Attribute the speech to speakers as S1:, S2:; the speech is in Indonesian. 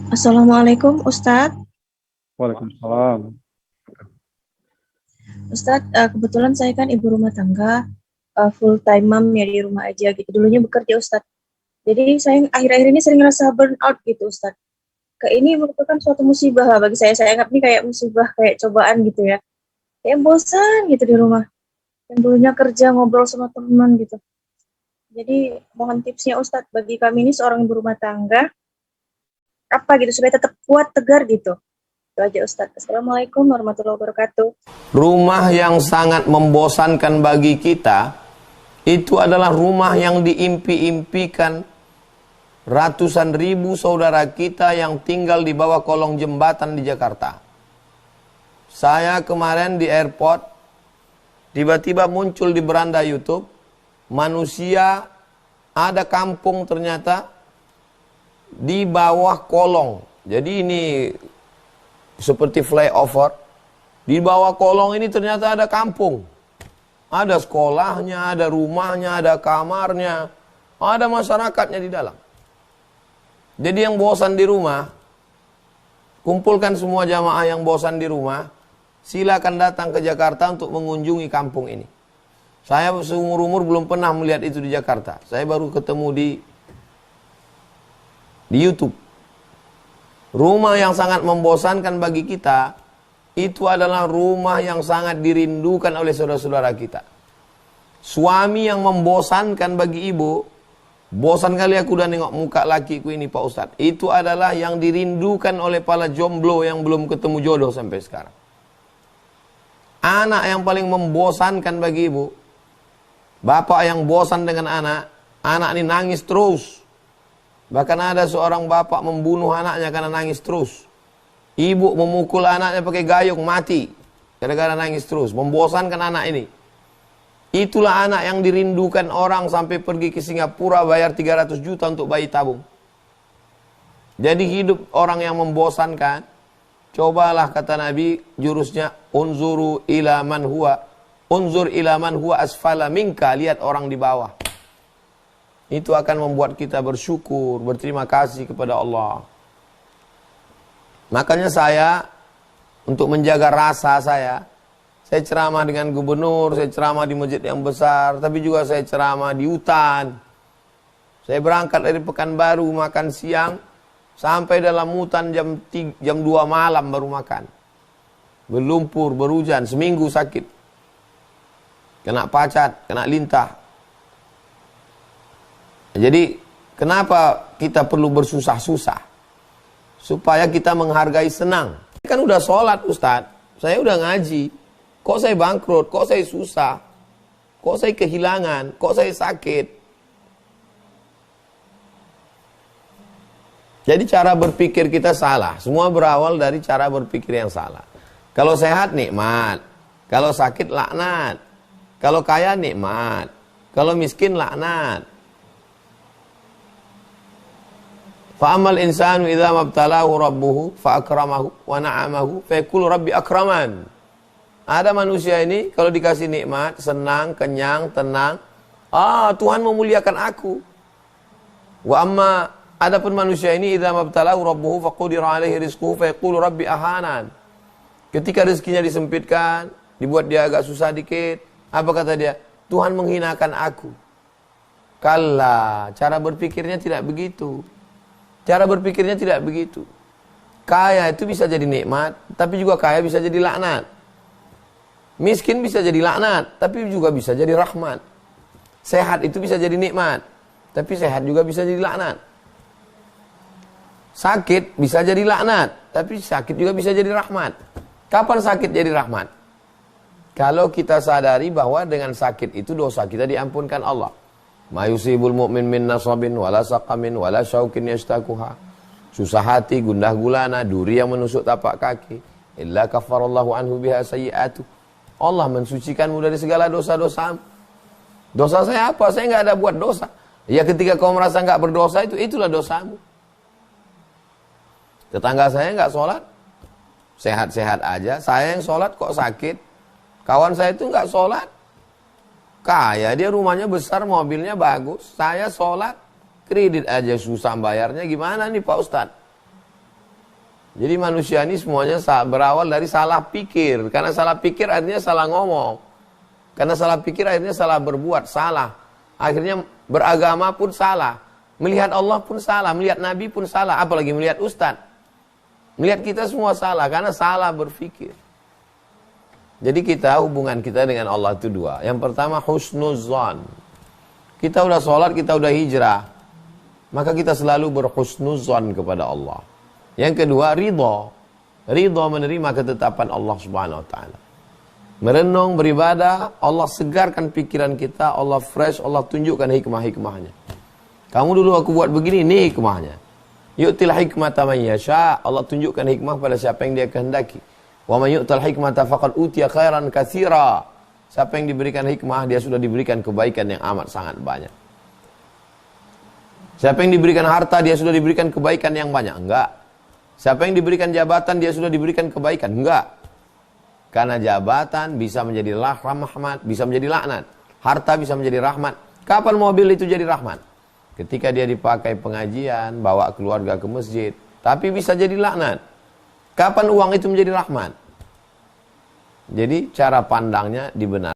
S1: Assalamualaikum Ustadz.
S2: Waalaikumsalam.
S1: Ustadz, kebetulan saya kan ibu rumah tangga, full time mom ya di rumah aja gitu. Dulunya bekerja Ustadz. Jadi saya akhir-akhir ini sering ngerasa burn out gitu Ustadz. Ini merupakan suatu musibah lah bagi saya. Saya anggap ini kayak musibah, kayak cobaan gitu ya. Kayak bosan gitu di rumah. Yang dulunya kerja ngobrol sama teman gitu. Jadi mohon tipsnya Ustadz bagi kami ini seorang ibu rumah tangga, apa gitu supaya tetap kuat, tegar gitu. Itu aja Ustadz. Assalamualaikum warahmatullahi wabarakatuh.
S3: Rumah yang sangat membosankan bagi kita itu adalah rumah yang diimpi-impikan ratusan ribu saudara kita yang tinggal di bawah kolong jembatan di Jakarta. Saya kemarin di airport, tiba-tiba muncul di beranda YouTube, manusia ada kampung ternyata di bawah kolong. Jadi ini seperti flyover. Di bawah kolong ini ternyata ada kampung. Ada sekolahnya, ada rumahnya, ada kamarnya, ada masyarakatnya di dalam. Jadi yang bosan di rumah, kumpulkan semua jamaah yang bosan di rumah, silakan datang ke Jakarta untuk mengunjungi kampung ini. Saya seumur-umur belum pernah melihat itu di Jakarta. Saya baru ketemu di YouTube. Rumah yang sangat membosankan bagi kita, itu adalah rumah yang sangat dirindukan oleh saudara-saudara kita. Suami yang membosankan bagi ibu, bosan kali aku udah nengok muka lakiku ini Pak Ustadz. Itu adalah yang dirindukan oleh para jomblo yang belum ketemu jodoh sampai sekarang. Anak yang paling membosankan bagi ibu, bapak yang bosan dengan anak ini nangis terus. Bahkan ada seorang bapak membunuh anaknya karena nangis terus. Ibu memukul anaknya pakai gayung, mati gara-gara nangis terus. Membosankan anak ini. Itulah anak yang dirindukan orang sampai pergi ke Singapura bayar 300 juta untuk bayi tabung. Jadi hidup orang yang membosankan, cobalah kata Nabi jurusnya unzur ila man huwa asfala minka, lihat orang di bawah. Itu akan membuat kita bersyukur, berterima kasih kepada Allah. Makanya saya, untuk menjaga rasa saya ceramah dengan gubernur, saya ceramah di masjid yang besar, tapi juga saya ceramah di hutan. Saya berangkat dari Pekanbaru, makan siang, sampai dalam hutan jam 2 malam baru makan. Berlumpur, berhujan, seminggu sakit. Kena pacat, kena lintah. Jadi, kenapa kita perlu bersusah-susah? Supaya kita menghargai senang. Kan udah sholat Ustadz, saya udah ngaji. Kok saya bangkrut, kok saya susah, kok saya kehilangan, kok saya sakit. Jadi cara berpikir kita salah. Semua berawal dari cara berpikir yang salah. Kalau sehat nikmat, kalau sakit laknat, kalau kaya nikmat, kalau miskin laknat. Fa'amal insanu idza mabtalahu rabbuhu fa'akramahu wa na'amahu fayaqulu rabbi akraman. Ada manusia ini kalau dikasih nikmat, senang, kenyang, tenang, Tuhan memuliakan aku. Wa amma adapun manusia ini idza mabtalahu rabbuhu faqudira alaihi rizquhu fayaqulu rabbi ahanan. Ketika rezekinya disempitkan, dibuat dia agak susah dikit, apa kata dia? Tuhan menghinakan aku. Kalla, cara berpikirnya tidak begitu. Cara berpikirnya tidak begitu. Kaya itu bisa jadi nikmat, tapi juga kaya bisa jadi laknat. Miskin bisa jadi laknat, tapi juga bisa jadi rahmat. Sehat itu bisa jadi nikmat, tapi sehat juga bisa jadi laknat. Sakit bisa jadi laknat, tapi sakit juga bisa jadi rahmat. Kapan sakit jadi rahmat? Kalau kita sadari bahwa dengan sakit itu dosa kita diampunkan Allah. Ma yusibul mu'min min nasabin wala saqamin wala syaukin yastakuha. Susah hati, gundah gulana, duri yang menusuk tapak kaki, illa kafarallahu anhu biha sayyi'atu. Allah mensucikanmu dari segala dosa-dosamu. Dosa saya apa? Saya enggak ada buat dosa. Ya ketika kau merasa enggak berdosa itulah dosamu. Tetangga saya enggak sholat, sehat-sehat aja. Saya yang sholat kok sakit. Kawan saya itu enggak sholat, kaya, dia rumahnya besar, mobilnya bagus. Saya sholat, kredit aja susah bayarnya. Gimana nih Pak Ustadz? Jadi manusia ini semuanya berawal dari salah pikir. Karena salah pikir akhirnya salah ngomong. Karena salah pikir akhirnya salah berbuat, salah. Akhirnya beragama pun salah. Melihat Allah pun salah, melihat Nabi pun salah. Apalagi melihat Ustadz. Melihat kita semua salah, karena salah berpikir. Jadi hubungan kita dengan Allah itu dua. Yang pertama husnuzan. Kita udah sholat, kita udah hijrah. Maka kita selalu berhusnuzan kepada Allah. Yang kedua, ridha. Ridha menerima ketetapan Allah Subhanahu wa taala. Merenung, beribadah, Allah segarkan pikiran kita, Allah fresh, Allah tunjukkan hikmah-hikmahnya. Kamu dulu aku buat begini, ini hikmahnya. Yu'til hikmata man yasha, Allah tunjukkan hikmah pada siapa yang dia kehendaki. Wa man yu'tal hikmata faqad utiya khairan katsira. Siapa yang diberikan hikmah, dia sudah diberikan kebaikan yang amat sangat banyak. Siapa yang diberikan harta, dia sudah diberikan kebaikan yang banyak. Enggak. Siapa yang diberikan jabatan, dia sudah diberikan kebaikan. Enggak. Karena jabatan bisa menjadi rahmat, bisa menjadi laknat. Harta bisa menjadi rahmat. Kapan mobil itu jadi rahmat? Ketika dia dipakai pengajian, bawa keluarga ke masjid. Tapi bisa jadi laknat. Kapan uang itu menjadi rahmat? Jadi cara pandangnya dibenarkan.